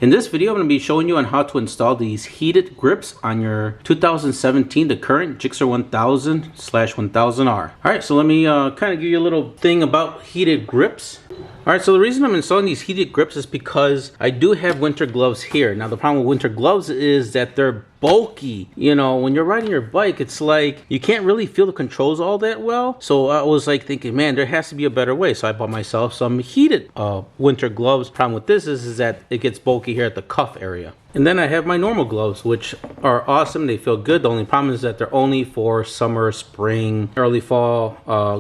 In this video, I'm going to be showing you on how to install these heated grips on your 2017, the current Gsxr 1000/1000R. Alright, so let me kind of give you a little thing about heated grips. Alright, so the reason I'm installing these heated grips is because I do have winter gloves here. Now the problem with winter gloves is that they're bulky. You know, when you're riding your bike, it's like you can't really feel the controls all that well. So I was like thinking, man, there has to be a better way. So I bought myself some heated winter gloves. Problem with this is that it gets bulky here at the cuff area. And then I have my normal gloves, which are awesome. They feel good. The only problem is that they're only for summer, spring, early fall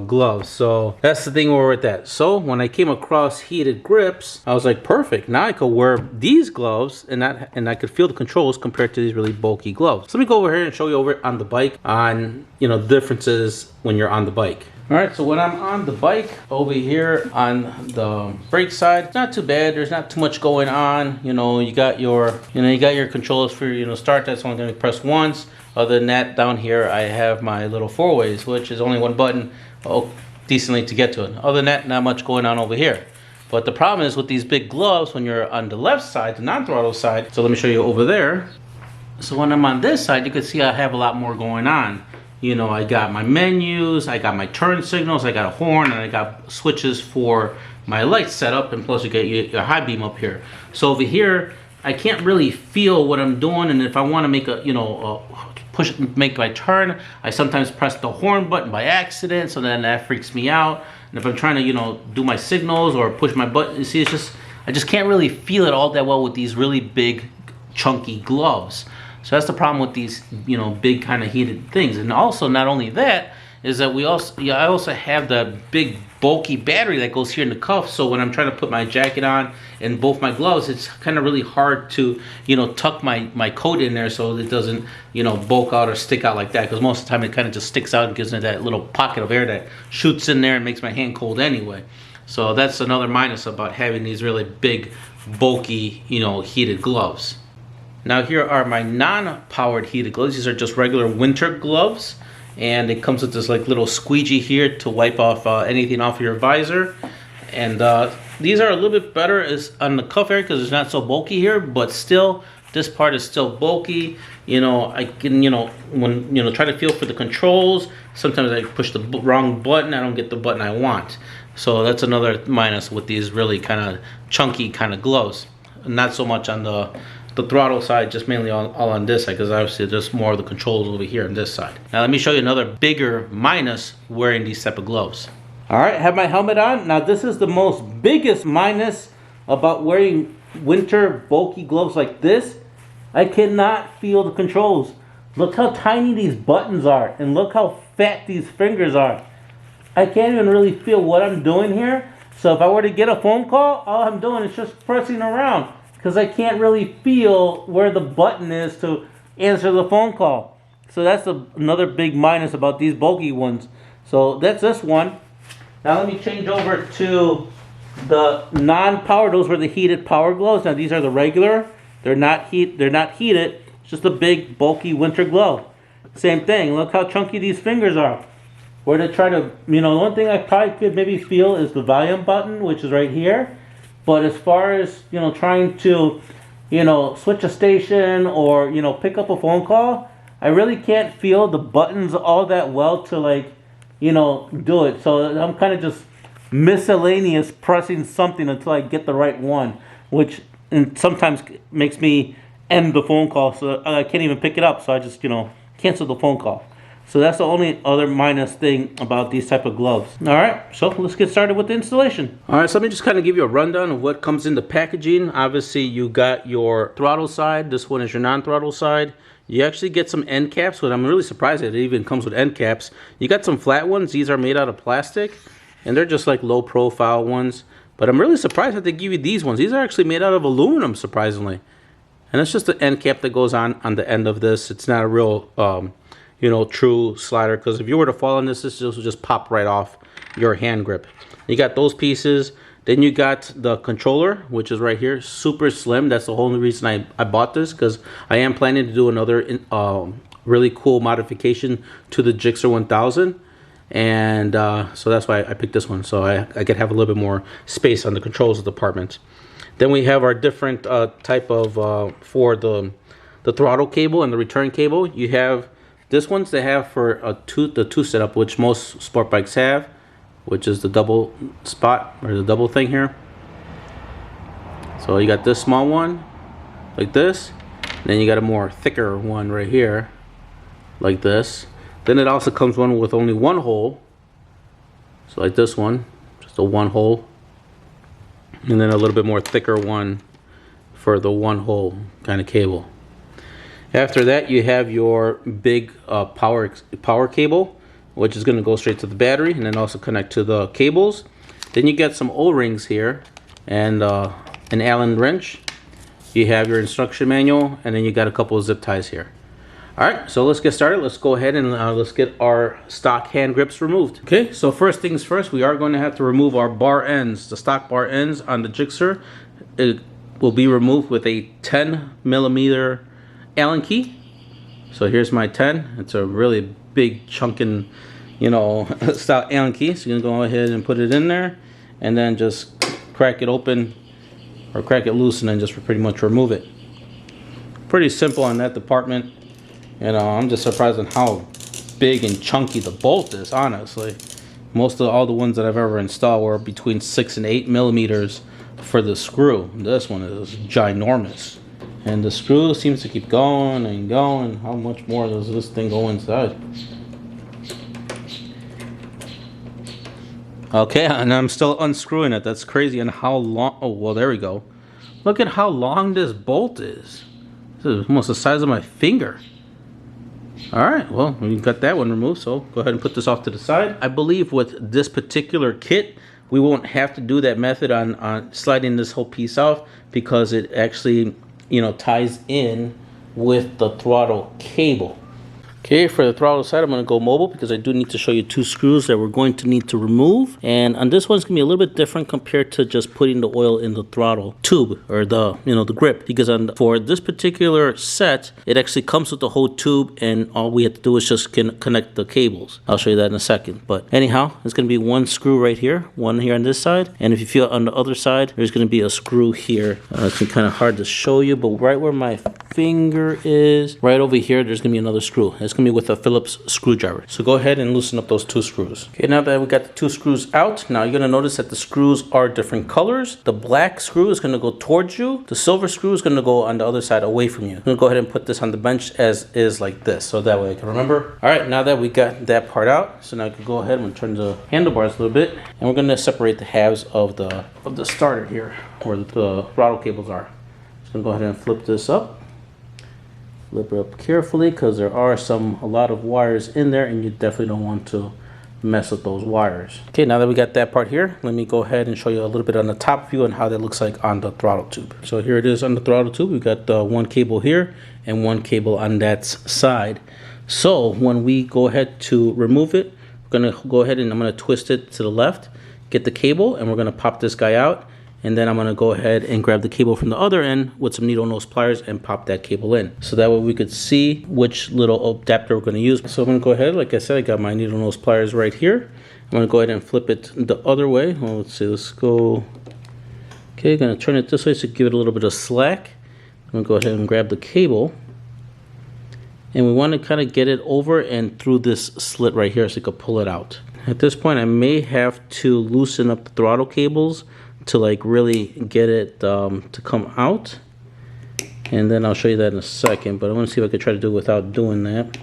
gloves. So that's the thing where we're at that. So when I came across heated grips, I was like, perfect. Now I could wear these gloves and I could feel the controls compared to these really bulky gloves. So let me go over here and show you over on the bike on, you know, the differences when you're on the bike. All right, so when I'm on the bike over here on the brake side, it's not too bad. There's not too much going on. You know, you got your controls for, start. That's only going to press once. Other than that, down here I have my little four ways, which is only one button, decently to get to it. Other than that, not much going on over here. But the problem is with these big gloves, when you're on the left side, the non-throttle side. So let me show you over there. So when I'm on this side, you can see I have a lot more going on. You know, I got my menus, I got my turn signals, I got a horn, and I got switches for my lights set up, and plus you get your high beam up here. So over here, I can't really feel what I'm doing, and if I want to make a, make my turn, I sometimes press the horn button by accident, so then that freaks me out. And if I'm trying to, do my signals or push my button, you see, I just can't really feel it all that well with these really big, chunky gloves. So that's the problem with these, big kind of heated things. And also, not only that, is that I also have the big bulky battery that goes here in the cuff. So when I'm trying to put my jacket on and both my gloves, it's kind of really hard to, tuck my coat in there so it doesn't, bulk out or stick out like that. Because most of the time it kind of just sticks out and gives me that little pocket of air that shoots in there and makes my hand cold anyway. So that's another minus about having these really big, bulky, heated gloves. Now here are my non-powered heated gloves. These are just regular winter gloves, and it comes with this like little squeegee here to wipe off anything off your visor. And these are a little bit better on the cuff area because it's not so bulky here, but still this part is still bulky. I can when try to feel for the controls. Sometimes I push the wrong button. I don't get the button I want. So that's another minus with these really kind of chunky kind of gloves. Not so much on the throttle side, just mainly all on this side, because obviously there's more of the controls over here on this side. Now let me show you another bigger minus wearing these type of gloves. All right, have my helmet on. Now this is the most biggest minus about wearing winter bulky gloves like this. I cannot feel the controls. Look how tiny these buttons are, and look how fat these fingers are. I can't even really feel what I'm doing here. So if I were to get a phone call, all I'm doing is just pressing around, because I can't really feel where the button is to answer the phone call. So that's another big minus about these bulky ones. So that's this one. Now let me change over to the non-power. Those were the heated power gloves. Now these are the regular. They're not heated. It's just a big bulky winter glove. Same thing. Look how chunky these fingers are. Where to try to, the one thing I probably could maybe feel is the volume button, which is right here. But as far as, trying to, switch a station or, pick up a phone call, I really can't feel the buttons all that well to, do it. So I'm kind of just miscellaneous pressing something until I get the right one, which sometimes makes me end the phone call. So I can't even pick it up. So I just, cancel the phone call. So that's the only other minus thing about these type of gloves. All right, so let's get started with the installation. All right, so let me just kind of give you a rundown of what comes in the packaging. Obviously, you got your throttle side. This one is your non-throttle side. You actually get some end caps, but I'm really surprised that it even comes with end caps. You got some flat ones. These are made out of plastic, and they're just like low-profile ones. But I'm really surprised that they give you these ones. These are actually made out of aluminum, surprisingly. And it's just the end cap that goes on the end of this. It's not a real true slider, because if you were to fall on this will just pop right off your hand grip. You got those pieces. Then you got the controller, which is right here, super slim. That's the only reason I bought this, because I am planning to do another really cool modification to the Gsxr 1000. And so that's why I picked this one, so I could have a little bit more space on the controls department. Then we have our different type of for the throttle cable and the return cable. You have this ones they have for the two setup, which most sport bikes have, which is the double spot or the double thing here. So you got this small one like this, and then you got a more thicker one right here like this. Then it also comes one with only one hole, so like this one, just a one hole, and then a little bit more thicker one for the one hole kind of cable. After that, you have your big power cable, which is going to go straight to the battery and then also connect to the cables. Then you get some O-rings here and an Allen wrench. You have your instruction manual, and then you got a couple of zip ties here. Alright, so let's get started. Let's go ahead and let's get our stock hand grips removed. Okay, so first things first, we are going to have to remove our bar ends. The stock bar ends on the Gsxr, it will be removed with a 10mm Allen key. So here's my 10. It's a really big chunking, you know, style Allen key. So you're gonna go ahead and put it in there, and then just crack it open or crack it loose, and then just pretty much remove it. Pretty simple on that department. You know, I'm just surprised on how big and chunky the bolt is, honestly. Most of all the ones that I've ever installed were between 6 and 8mm for the screw. This one is ginormous. And the screw seems to keep going and going. How much more does this thing go inside? Okay, and I'm still unscrewing it. That's crazy. And how long? Oh, well, there we go. Look at how long this bolt is. This is almost the size of my finger. Alright, well, we got that one removed, so go ahead and put this off to the side. I believe with this particular kit, we won't have to do that method on sliding this whole piece off, because it actually, you know, ties in with the throttle cable. Okay, for the throttle side, I'm going to go mobile because I do need to show you two screws that we're going to need to remove. And on this one, it's going to be a little bit different compared to just putting the oil in the throttle tube or the, you know, the grip. Because for this particular set, it actually comes with the whole tube, and all we have to do is just connect the cables. I'll show you that in a second. But anyhow, it's going to be one screw right here, one here on this side. And if you feel on the other side, there's going to be a screw here. It's kind of hard to show you, but right where my finger is, right over here, there's going to be another screw. It's going to be with a Phillips screwdriver. So go ahead and loosen up those two screws. Okay, now that we got the two screws out, now you're going to notice that the screws are different colors. The black screw is going to go towards you. The silver screw is going to go on the other side away from you. I'm going to go ahead and put this on the bench as is, like this, so that way I can remember. All right, now that we got that part out, so now I can go ahead and turn the handlebars a little bit, and we're going to separate the halves of the starter here, where the throttle cables are. So I'm going to go ahead and flip this up. Flip it up carefully, because there are a lot of wires in there, and you definitely don't want to mess with those wires. Okay, now that we got that part here, let me go ahead and show you a little bit on the top view and how that looks like on the throttle tube. So here it is on the throttle tube. We've got one cable here and one cable on that side. So when we go ahead to remove it, we're going to go ahead and I'm going to twist it to the left, get the cable, and we're going to pop this guy out. And then I'm going to go ahead and grab the cable from the other end with some needle nose pliers and pop that cable in. So that way we could see which little adapter we're going to use. So I'm going to go ahead, like I said, I got my needle nose pliers right here. I'm going to go ahead and flip it the other way. Well, let's see, let's go. Okay, going to turn it this way to give it a little bit of slack. I'm going to go ahead and grab the cable. And we want to kind of get it over and through this slit right here so you can pull it out. At this point, I may have to loosen up the throttle cables to like really get it to come out, and then I'll show you that in a second, but I want to see if I could try to do it without doing that.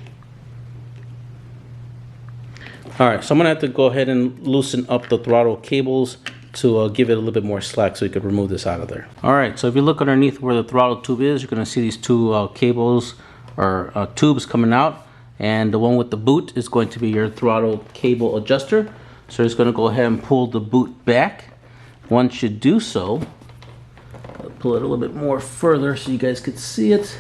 Alright, so I'm gonna have to go ahead and loosen up the throttle cables to give it a little bit more slack so you could remove this out of there. Alright, so if you look underneath where the throttle tube is, you're gonna see these two cables or tubes coming out, and the one with the boot is going to be your throttle cable adjuster. So I'm just gonna go ahead and pull the boot back. Once you do so, I'll pull it a little bit more further so you guys could see it.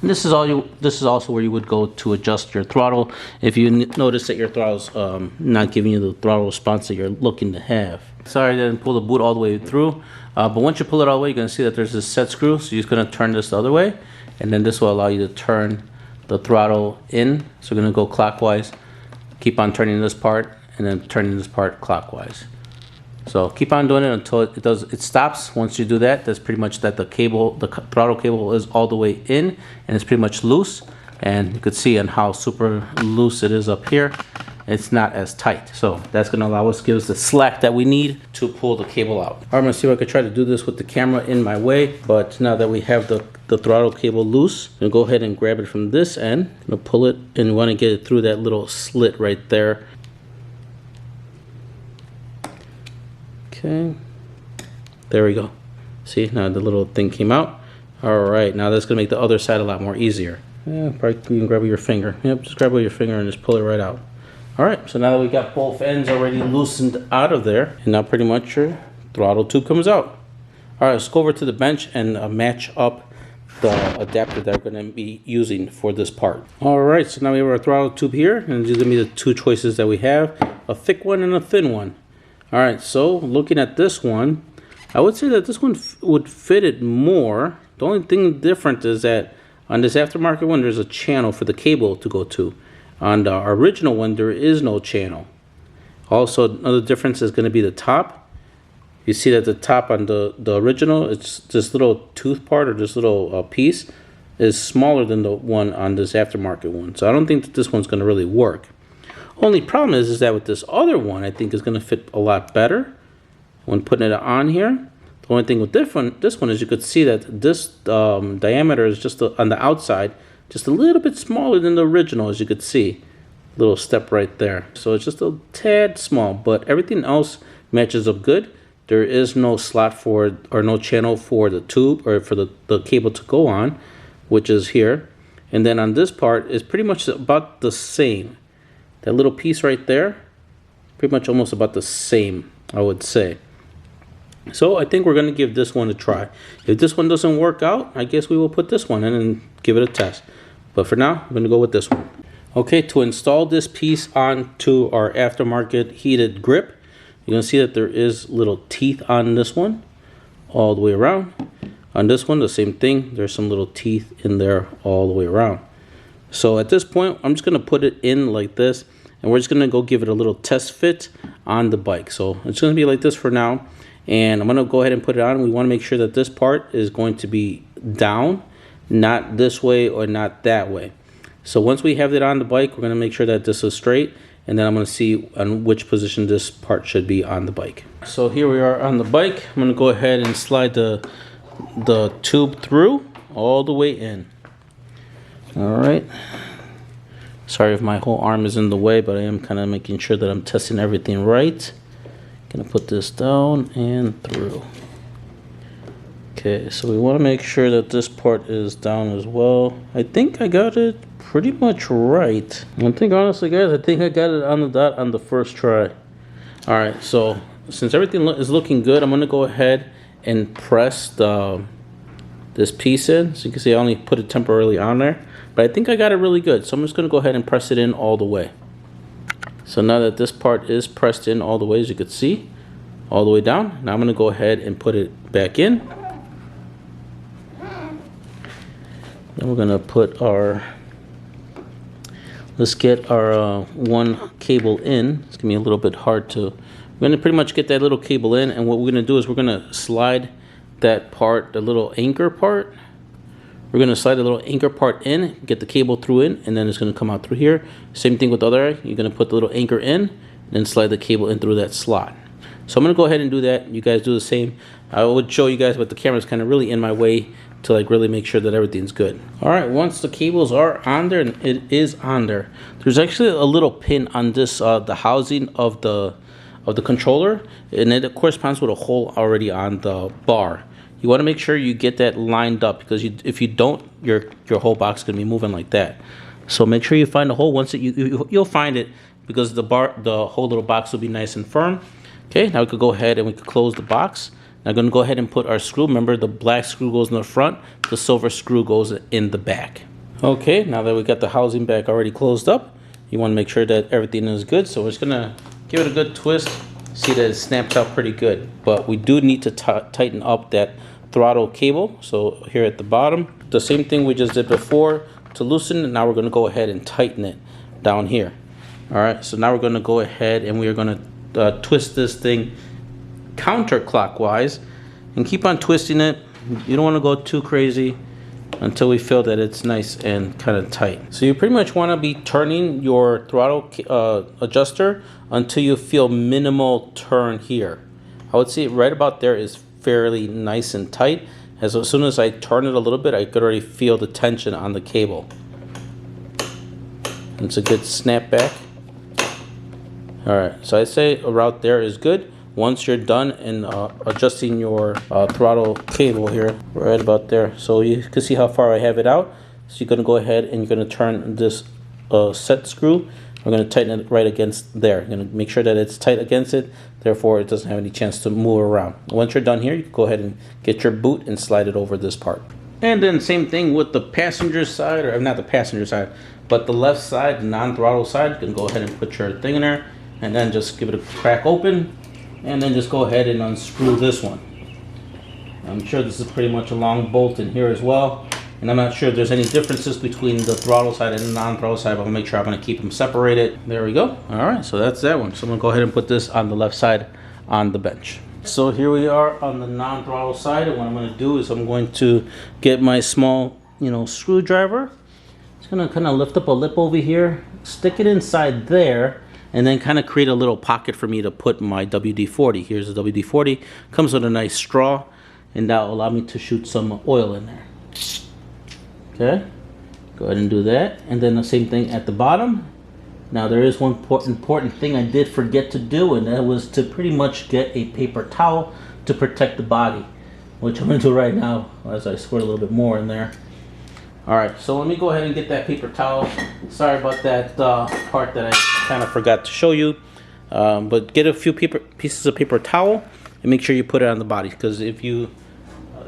And this is also where you would go to adjust your throttle if you notice that your throttle's not giving you the throttle response that you're looking to have. Sorry I didn't pull the boot all the way through, but once you pull it all the way, you're going to see that there's this set screw. So you're just going to turn this the other way, and then this will allow you to turn the throttle in. So we're going to go clockwise, keep on turning this part, and then turning this part clockwise. So keep on doing it until it stops. Once you do that, that's pretty much that the throttle cable is all the way in and it's pretty much loose. And you could see on how super loose it is up here. It's not as tight. So that's gonna allow us, give us the slack that we need to pull the cable out. All right, I'm gonna see if I could try to do this with the camera in my way, but now that we have the throttle cable loose, I'm gonna go ahead and grab it from this end. I'm gonna pull it and you wanna get it through that little slit right there. Okay, there we go. See, now the little thing came out. All right, now that's gonna make the other side a lot more easier. Yeah, probably you can grab with your finger. Yep, just grab with your finger and just pull it right out. All right, so now that we got both ends already loosened out of there, and now pretty much your throttle tube comes out. All right, let's go over to the bench and match up the adapter that we're gonna be using for this part. All right, so now we have our throttle tube here, and these are gonna be the two choices that we have, a thick one and a thin one. All right, so looking at this one, I would say that this one would fit it more. The only thing different is that on this aftermarket one, there's a channel for the cable to go to. On the original one, there is no channel. Also, another difference is going to be the top. You see that the top on the original, it's this little tooth part or this little piece is smaller than the one on this aftermarket one. So I don't think that this one's going to really work. Only problem is that with this other one, I think is going to fit a lot better when putting it on here. The only thing with this one is you could see that this diameter is just on the outside, just a little bit smaller than the original, as you could see. Little step right there. So it's just a tad small, but everything else matches up good. There is no slot for, or no channel for the tube or for the cable to go on, which is here. And then on this part is pretty much about the same. That little piece right there, pretty much almost about the same, I would say. So I think we're going to give this one a try. If this one doesn't work out, I guess we will put this one in and give it a test. But for now, I'm going to go with this one. Okay, to install this piece onto our aftermarket heated grip, you're going to see that there is little teeth on this one all the way around. On this one, the same thing. There's some little teeth in there all the way around. So at this point, I'm just going to put it in like this, and we're just going to go give it a little test fit on the bike. So it's going to be like this for now. And I'm going to go ahead and put it on. We want to make sure that this part is going to be down, not this way or not that way. So once we have it on the bike, we're going to make sure that this is straight, and then I'm going to see on which position this part should be on the bike. So here we are on the bike. I'm going to go ahead and slide the tube through all the way in. All right. Sorry if my whole arm is in the way, but I am kind of making sure that I'm testing everything right. Gonna put this down and through. Okay, so we want to make sure that this part is down as well. I think I got it pretty much right. I think honestly, guys, I think I got it on the dot on the first try. All right, so since everything is looking good, I'm gonna go ahead and press this piece in. So you can see I only put it temporarily on there, but I think I got it really good. So I'm just gonna go ahead and press it in all the way. So now that this part is pressed in all the way, as you can see, all the way down, now I'm going to go ahead and put it back in. Then we're going to put our, let's get our one cable in. It's going to be a little bit hard to, we're going to pretty much get that little cable in, and what we're going to do is we're going to slide that part, the little anchor part. We're going to slide the little anchor part in, get the cable through in, and then it's going to come out through here. Same thing with the other eye. You're going to put the little anchor in, and then slide the cable in through that slot. So I'm going to go ahead and do that. You guys do the same. I would show you guys, but the camera's kind of really in my way to like really make sure that everything's good. All right, once the cables are on there, and it is on there, there's actually a little pin on this, the housing of the controller, and it corresponds with a hole already on the bar. You want to make sure you get that lined up, because if you don't, your whole box is going to be moving like that. So make sure you find the hole. Once you'll find it, because the whole little box will be nice and firm. Okay, now we could go ahead and we could close the box. Now I'm going to go ahead and put our screw. Remember, the black screw goes in the front, the silver screw goes in the back. Okay, now that we got the housing back already closed up, you want to make sure that everything is good. So we're just going to give it a good twist. See that it snaps out pretty good, but we do need to tighten up that throttle cable. So here at the bottom, the same thing we just did before to loosen it. Now we're going to go ahead and tighten it down here. All right, so now we're going to go ahead and we are going to twist this thing counterclockwise and keep on twisting it. You don't want to go too crazy until we feel that it's nice and kind of tight. So you pretty much want to be turning your throttle adjuster until you feel minimal turn here. I would say right about there is fairly nice and tight. As soon as I turn it a little bit, I could already feel the tension on the cable. It's a good snap back. Alright, so I say around there is good. Once you're done in adjusting your throttle cable here, right about there. So you can see how far I have it out. So you're going to go ahead and you're going to turn this set screw. We're going to tighten it right against there. You're going to make sure that it's tight against it, therefore it doesn't have any chance to move around. Once you're done here, you can go ahead and get your boot and slide it over this part. And then same thing with the passenger side, or not the passenger side, but the left side, the non-throttle side. You can go ahead and put your thing in there and then just give it a crack open, and then just go ahead and unscrew this one. I'm sure this is pretty much a long bolt in here as well. And I'm not sure if there's any differences between the throttle side and the non-throttle side, but I'll make sure I'm going to keep them separated. There we go. All right, so that's that one. So I'm going to go ahead and put this on the left side on the bench. So here we are on the non-throttle side, and what I'm going to do is I'm going to get my small, screwdriver. Just going to kind of lift up a lip over here, stick it inside there, and then kind of create a little pocket for me to put my WD-40. Here's the WD-40. Comes with a nice straw, and that will allow me to shoot some oil in there. Okay, go ahead and do that, and then the same thing at the bottom. Now there is one important thing I did forget to do, and that was to pretty much get a paper towel to protect the body, which I'm going to do right now as I squirt a little bit more in there. Alright, so let me go ahead and get that paper towel. Sorry about that part that I kind of forgot to show you, but get a few pieces of paper towel and make sure you put it on the body, because if you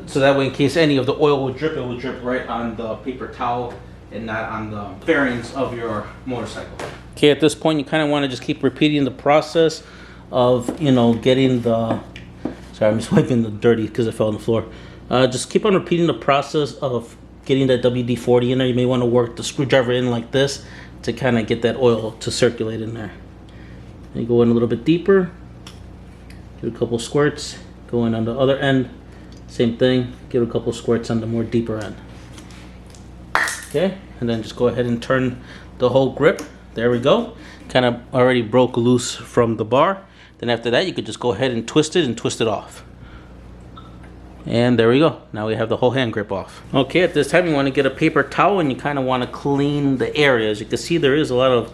so that way in case any of the oil will drip, it will drip right on the paper towel and not on the bearings of your motorcycle. Okay, at this point you kind of want to just keep repeating the process of getting the, sorry, I'm just wiping the dirty because it fell on the floor. Just keep on repeating the process of getting that WD-40 in there. You may want to work the screwdriver in like this to kind of get that oil to circulate in there. You go in a little bit deeper, do a couple squirts, go in on the other end. Same thing, give a couple squirts on the more deeper end. Okay, and then just go ahead and turn the whole grip. There we go. Kind of already broke loose from the bar. Then after that, you could just go ahead and twist it off. And there we go. Now we have the whole hand grip off. Okay, at this time you want to get a paper towel and you kind of want to clean the area. As you can see, there is a lot of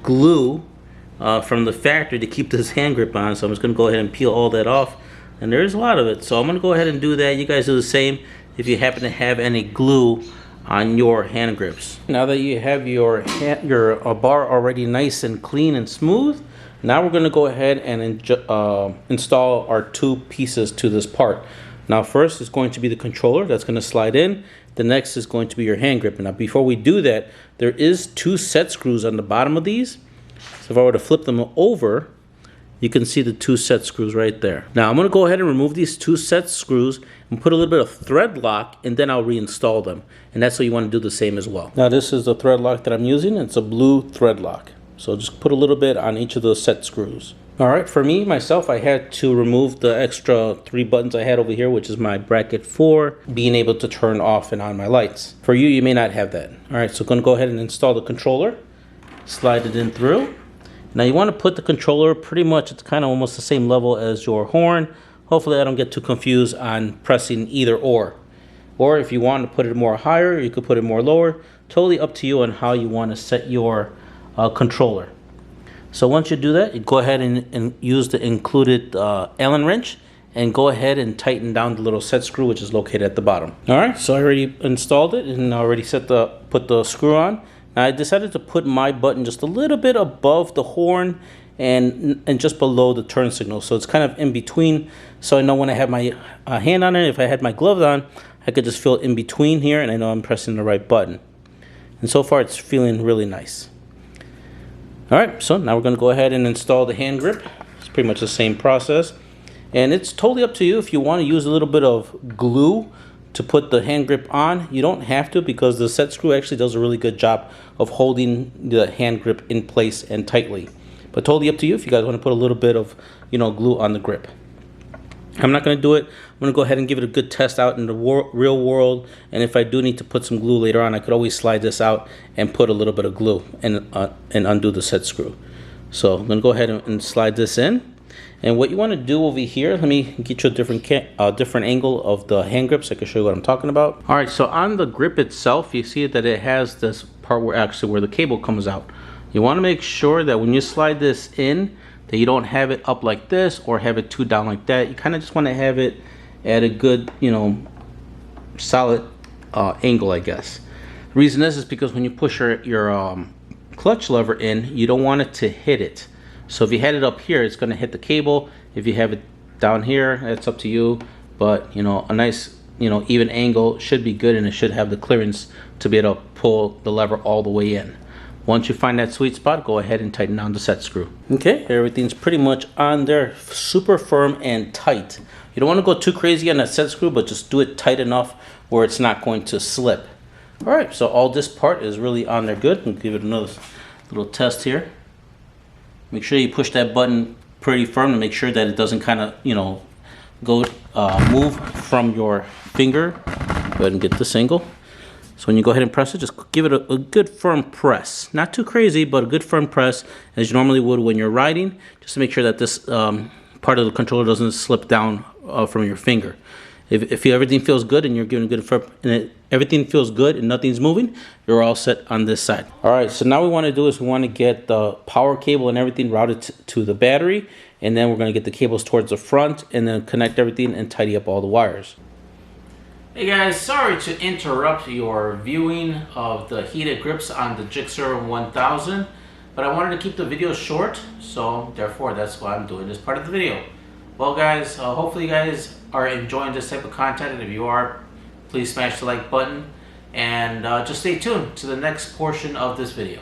glue from the factory to keep this hand grip on. So I'm just going to go ahead and peel all that off. And there's a lot of it, so I'm going to go ahead and do that. You guys do the same if you happen to have any glue on your hand grips. Now that you have your bar already nice and clean and smooth, now we're going to go ahead and install our two pieces to this part. Now first is going to be the controller that's going to slide in. The next is going to be your hand grip. Now before we do that, there is two set screws on the bottom of these. So if I were to flip them over, you can see the two set screws right there. Now I'm going to go ahead and remove these two set screws and put a little bit of thread lock, and then I'll reinstall them. And that's what you want to do the same as well. Now this is the thread lock that I'm using. It's a blue thread lock. So just put a little bit on each of those set screws. Alright, for me, myself, I had to remove the extra 3 buttons I had over here, which is my bracket for being able to turn off and on my lights. For you, you may not have that. Alright, so I'm going to go ahead and install the controller. Slide it in through. Now you want to put the controller pretty much, it's kind of almost the same level as your horn. Hopefully I don't get too confused on pressing either or. Or if you want to put it more higher, you could put it more lower. Totally up to you on how you want to set your controller. So once you do that, you go ahead and use the included Allen wrench and go ahead and tighten down the little set screw, which is located at the bottom. Alright, so I already installed it and already put the screw on. Now I decided to put my button just a little bit above the horn and just below the turn signal. So it's kind of in between. So I know when I have my hand on it, if I had my gloves on, I could just feel in between here and I know I'm pressing the right button. And so far it's feeling really nice. Alright, so now we're going to go ahead and install the hand grip. It's pretty much the same process. And it's totally up to you if you want to use a little bit of glue to put the hand grip on. You don't have to, because the set screw actually does a really good job of holding the hand grip in place and tightly. But totally up to you if you guys want to put a little bit of glue on the grip. I'm not going to do it. I'm going to go ahead and give it a good test out in the real world. And if I do need to put some glue later on, I could always slide this out and put a little bit of glue and undo the set screw. So I'm going to go ahead and slide this in. And what you want to do over here, let me get you a different angle of the hand grip so I can show you what I'm talking about. All right, so on the grip itself, you see that it has this part where the cable comes out. You want to make sure that when you slide this in, that you don't have it up like this or have it too down like that. You kind of just want to have it at a good, solid angle, I guess. The reason is because when you push your clutch lever in, you don't want it to hit it. So if you had it up here, it's going to hit the cable. If you have it down here, that's up to you. But a nice even angle should be good, and it should have the clearance to be able to pull the lever all the way in. Once you find that sweet spot, go ahead and tighten down the set screw. Okay, everything's pretty much on there, super firm and tight. You don't want to go too crazy on that set screw, but just do it tight enough where it's not going to slip. All right, so all this part is really on there good. I'll give it another little test here. Make sure you push that button pretty firm to make sure that it doesn't kind of, move from your finger. Go ahead and get this angle. So when you go ahead and press it, just give it a good firm press. Not too crazy, but a good firm press, as you normally would when you're riding, just to make sure that this part of the controller doesn't slip down from your finger. If everything feels good and you're giving a good firm, and everything feels good and nothing's moving, you're all set on this side. All right, so now what we want to do is we want to get the power cable and everything routed to the battery, and then we're going to get the cables towards the front and then connect everything and tidy up all the wires. Hey guys, sorry to interrupt your viewing of the heated grips on the Gsxr 1000, but I wanted to keep the video short, so therefore that's why I'm doing this part of the video. Well guys, hopefully you guys are enjoying this type of content, and if you are, please smash the like button, and just stay tuned to the next portion of this video.